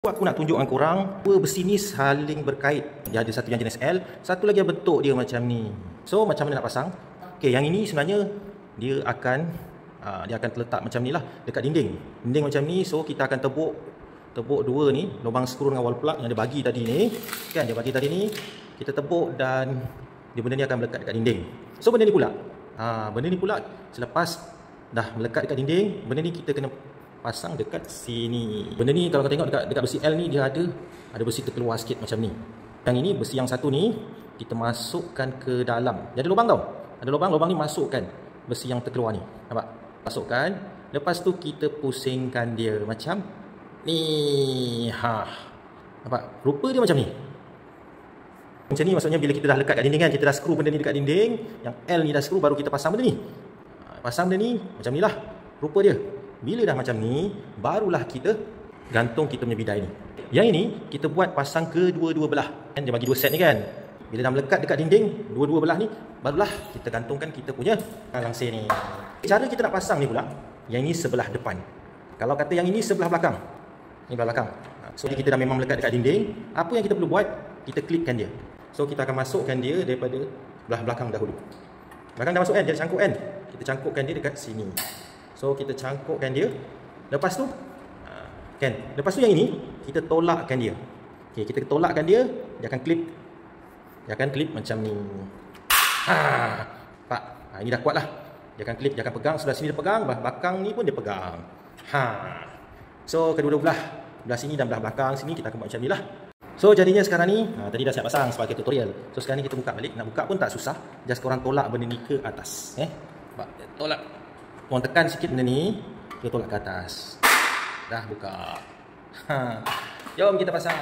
Aku nak tunjukkan korang dua besi ni saling berkait. Dia ada satu yang jenis L, satu lagi yang bentuk dia macam ni. So macam mana nak pasang? Okey, yang ini sebenarnya dia akan terletak macam ni lah dekat dinding. Dinding macam ni, so kita akan tebuk dua ni, lubang skru dengan wall plug yang dia bagi tadi ni. Kan dia bagi tadi ni, kita tebuk dan benda ni akan melekat dekat dinding. So benda ni pula selepas dah melekat dekat dinding, benda ni kita kena pasang dekat sini. Benda ni kalau kau tengok dekat besi L ni dia ada besi terkeluar sikit macam ni. Yang ini besi yang satu ni kita masukkan ke dalam. Dia ada lubang tau. Ada lubang ni masukkan besi yang terkeluar ni. Nampak? Masukkan. Lepas tu kita pusingkan dia macam ni. Nampak? Rupa dia macam ni. Macam ni maksudnya bila kita dah lekat kat dinding kan, kita dah skru benda ni dekat dinding, yang L ni dah skru, baru kita pasang benda ni. Pasang benda ni macam ni lah rupa dia. Bila dah macam ni, barulah kita gantung kita punya bidai ni. Yang ini kita buat pasang kedua-dua belah. Kan dia bagi dua set ni kan. Bila dah melekat dekat dinding, dua-dua belah ni, barulah kita gantungkan kita punya langsir ni. Cara kita nak pasang ni pula, yang ini sebelah depan. Kalau kata yang ini sebelah belakang. Ini belah belakang. So kita dah memang melekat dekat dinding, apa yang kita perlu buat? Kita klipkan dia. So kita akan masukkan dia daripada belah belakang dahulu. Belakang dah masuk kan, dia cangkuk kan. Kita cangkukkan dia dekat sini. So kita cangkukkan dia. Lepas tu kan, lepas tu yang ini kita tolakkan dia. Okey, kita tolakkan dia, dia akan klip. Dia akan klip macam ni. Pak, ini dah kuat lah. Dia akan klip, dia akan pegang, sebelah sini dia pegang, belah belakang ni pun dia pegang. So kedua-dua belah sini dan belah belakang sini kita akan buat macam ni lah. So jadinya sekarang ni, tadi dah siap pasang sebagai tutorial. So sekarang ni kita buka balik. Nak buka pun tak susah. Just korang tolak benda ni ke atas. Tolak. Korang tekan sikit benda ni, dia tolak ke atas. Dah buka. Jom kita pasang.